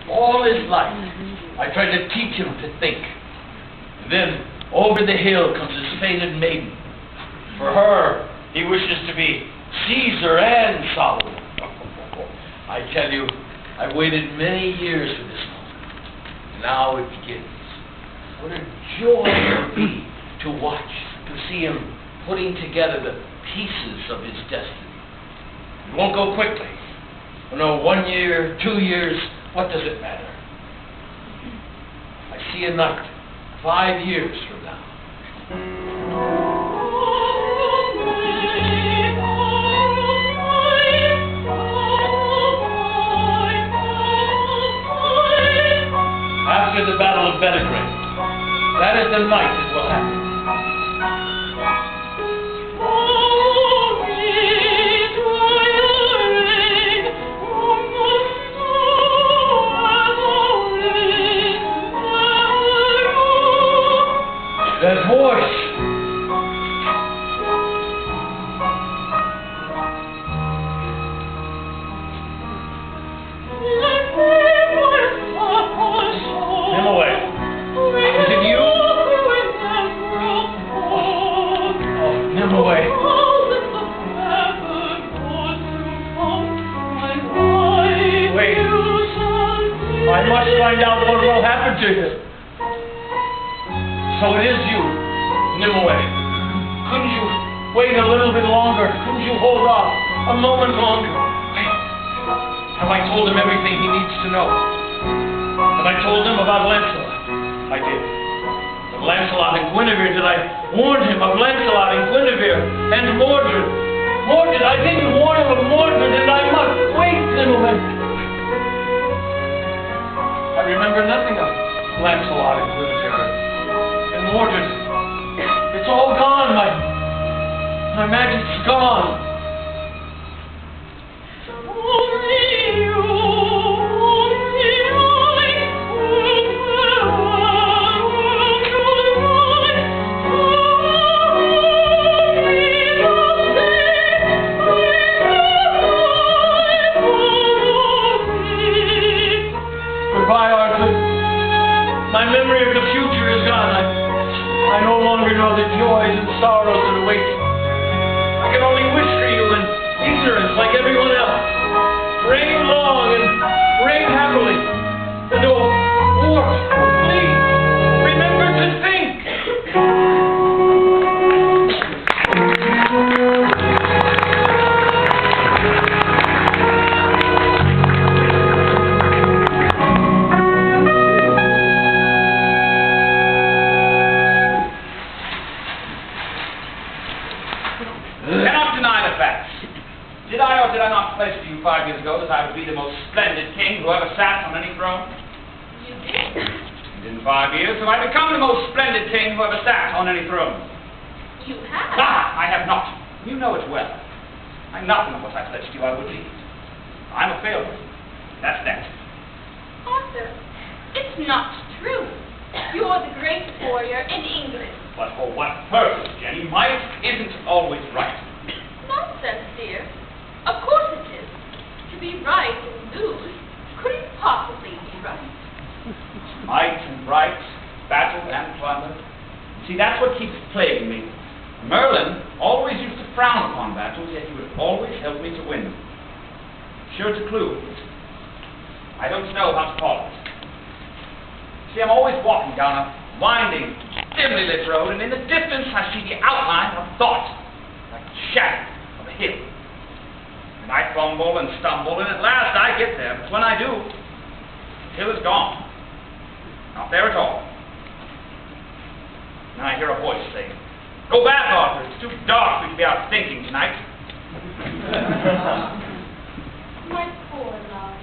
All his life, I tried to teach him to think. Then, over the hill comes his fated maiden. For her, he wishes to be Caesar and Solomon. I tell you, I've waited many years for this moment. Now it begins. What a joy it will be to watch, to see him putting together the pieces of his destiny. It won't go quickly. No, 1 year, 2 years, what does it matter? I see a night 5 years from now. After the Battle of Belgrade, that is the night it will happen. That voice. Nimue. Is it you? Oh, Nimue. Wait. I must find out what will happen to you. So it is you, Nimue. Couldn't you wait a little bit longer? Couldn't you hold off a moment longer? Wait. Have I told him everything he needs to know? Have I told him about Lancelot? I did. Of Lancelot and Guinevere, did I warn him of Lancelot and Guinevere and Mordred? Mordred, I didn't warn him of Mordred, and I must wait, Nimue. I remember nothing of Lancelot and Guinevere. Mordred, it's all gone, my magic's gone. Goodbye, Arthur. My memory of the future is gone. I no longer know the joys and sorrows that await you. I can only wish for you in ignorance like everyone else. Reign long and reign happily. And oh, Wart, please, remember to think. Did I or did I not pledge to you 5 years ago that I would be the most splendid king who ever sat on any throne? You did. And in 5 years have I become the most splendid king who ever sat on any throne? You have. Ah, I have not. You know it well. I'm nothing of what I pledged to you I would be. I'm a failure. That's that. Arthur, it's not true. You're the great warrior in England. But for what purpose, Jenny? Might isn't always right. Nonsense, dear. Of course it is. To be right and lose couldn't possibly be right. Might and right, battle and plunder. See, that's what keeps plaguing me. Merlin always used to frown upon battles, yet he would always help me to win them. Sure it's a clue. I don't know how to call it. See, I'm always walking down a winding, dimly lit road, and in the distance I see the outline of thought, like the shadow of a hill. And I fumble and stumble, and at last I get there. But when I do, the hill is gone. Not there at all. And I hear a voice saying, "Go back, Arthur. It's too dark for you to be out thinking tonight." My poor love.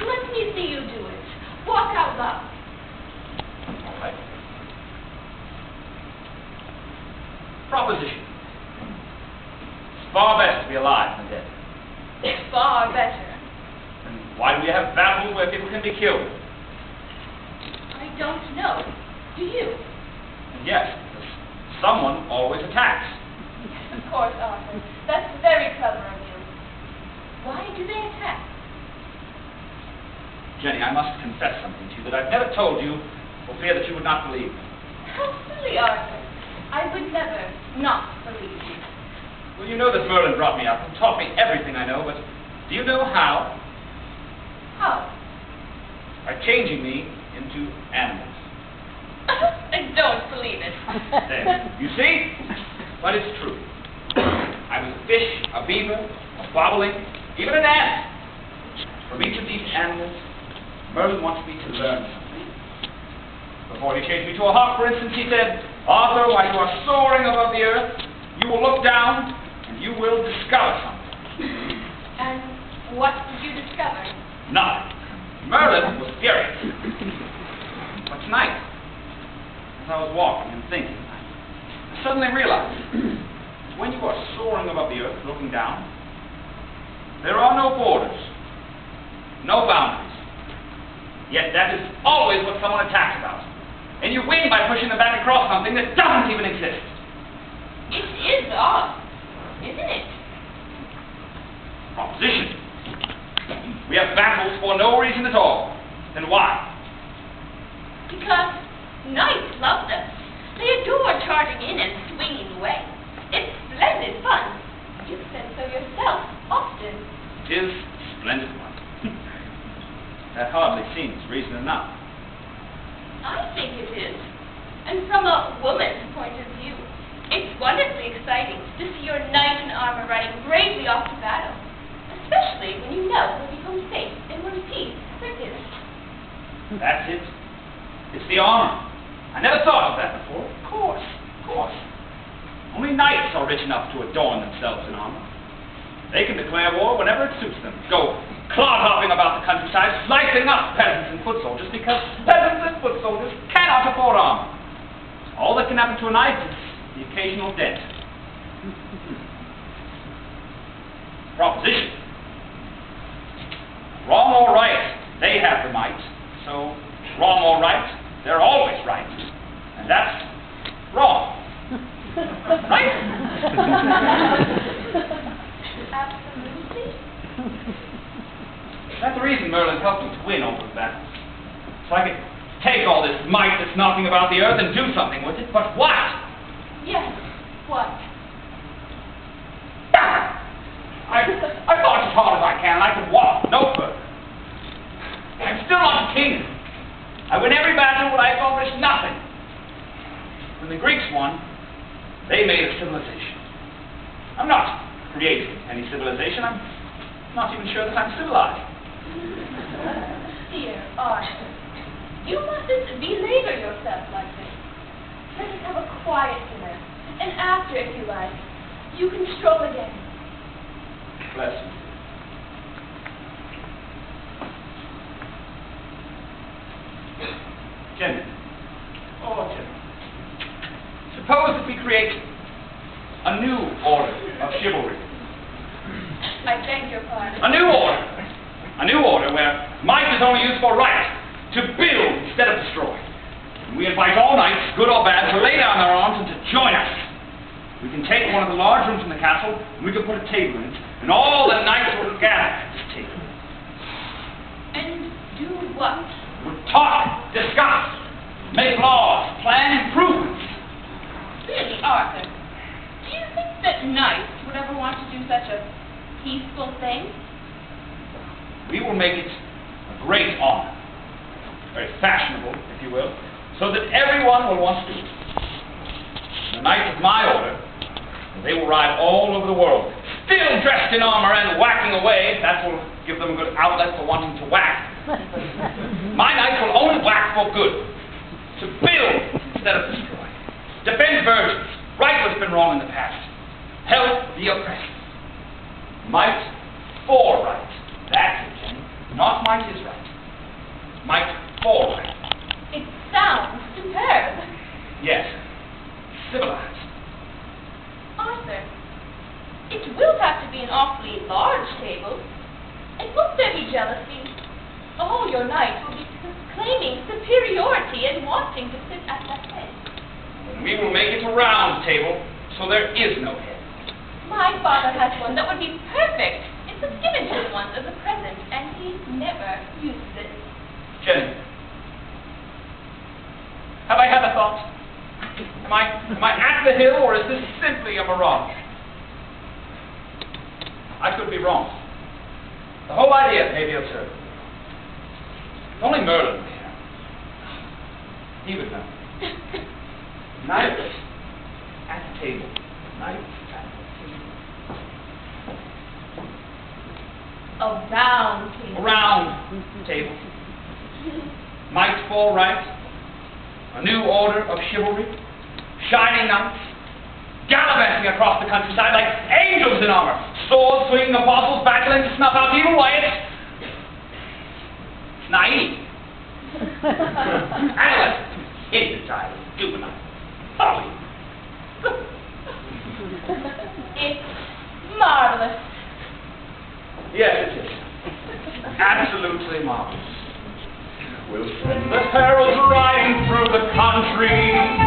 Let me see you do it. Walk out loud. All right. Proposition. It's far better to be alive than dead. It's far better. And why do we have battles where people can be killed? I don't know. Do you? And yes, because someone always attacks. Yes, of course, Arthur. That's very clever of you. Why do they attack? Jenny, I must confess something to you that I've never told you for fear that you would not believe me. How silly, Arthur. I would never not believe you. Well, you know that Merlin brought me up and taught me everything I know, but do you know how? How? By changing me into animals. I don't believe it. There. You see? But it's true. I was a fish, a beaver, a bobolink, even an ant. From each of these animals, Merlin wants me to learn something. Before he changed me to a hawk, for instance, he said, Arthur, while you are soaring above the earth, you will look down and you will discover something. And what did you discover? Nothing. Merlin was furious. But tonight, as I was walking and thinking, I suddenly realized that when you are soaring above the earth, looking down, there are no borders, no boundaries. Yet that is always what someone attacks about. And you win by pushing them back across something that doesn't even exist. It is odd, isn't it? Proposition. We have battles for no reason at all. Then why? Because knights love them. They adore charging in and swinging away. It's splendid fun. You've said so yourself, often. It is splendid fun. That hardly seems reason enough. I think it is. And from a woman's point of view, it's wonderfully exciting to see your knight in armor riding bravely off to battle, especially when you know he'll become safe and when peace quickens. That's it. It's the armor. I never thought of that before. Of course. Only knights are rich enough to adorn themselves in armor. They can declare war whenever it suits them. Go clod-hopping about the countryside, slicing up peasants and foot soldiers because peasants and foot soldiers cannot afford armor. All that can happen to a knight is the occasional dent. Proposition. Wrong or right, they have the might. So, wrong or right, they're always right. And that's wrong. Right? Absolutely. That's the reason Merlin helped me to win all those battles. So I could take all this might that's knocking about the earth and do something with it. But what? Yes, what? I fought as hard as I can, and I could walk no further. I'm still not a king. I win every battle, but I accomplish nothing. When the Greeks won, they made a civilization. I'm not creating any civilization. I'm not even sure that I'm civilized. Dear Arthur, you mustn't belabor yourself like this. Let us have a quiet dinner, and after, if you like, you can stroll again. Bless you. Jenny. Oh, Jenny. Suppose that we create a new order of chivalry. I beg your pardon. A new order. A new order where might is only used for right, to build instead of destroy. And we invite all knights, good or bad, to lay down their arms and to join us. We can take one of the large rooms in the castle, and we can put a table in it, and all the knights will gather at this table. And do what? We'll talk, discuss, make laws, plan improvements. Really, Arthur, do you think that knights would ever want to do such a peaceful thing? We will make it a great honor, very fashionable, if you will, so that everyone will want to do it. The knights of my order, they will ride all over the world, still dressed in armor and whacking away. That will give them a good outlet for wanting to whack. My knights will only whack for good, to build instead of destroy, defend virgins, right what's been wrong in the past, help the oppressed. Might for right. That's it, Jenny. Not might is right. Might for right. It sounds superb. Yes. Civilized. Arthur, it will have to be an awfully large table. And won't there be jealousy? All your knights will be claiming superiority and wanting to sit at that head. And we will make it a round table, so there is no head. My father has one that would be perfect. It was given to him once as a present, and he never uses it. Jenny, have I had a thought? Am I at the hill, or is this simply a mirage? I could be wrong. The whole idea may be absurd. If only Merlin were here. He would know. Night at the table. Night at the table. A round table. A round table. Might fall right. A new order of chivalry. Shining knights. Gallivanting across the countryside like angels in armor. Sword swinging apostles battling to snuff out evil. Why, it's naive. Adolescent. Infantile. Juvenile. Folly. It's marvelous. Yes, it is. Absolutely marvelous. We'll send the heralds riding through the country.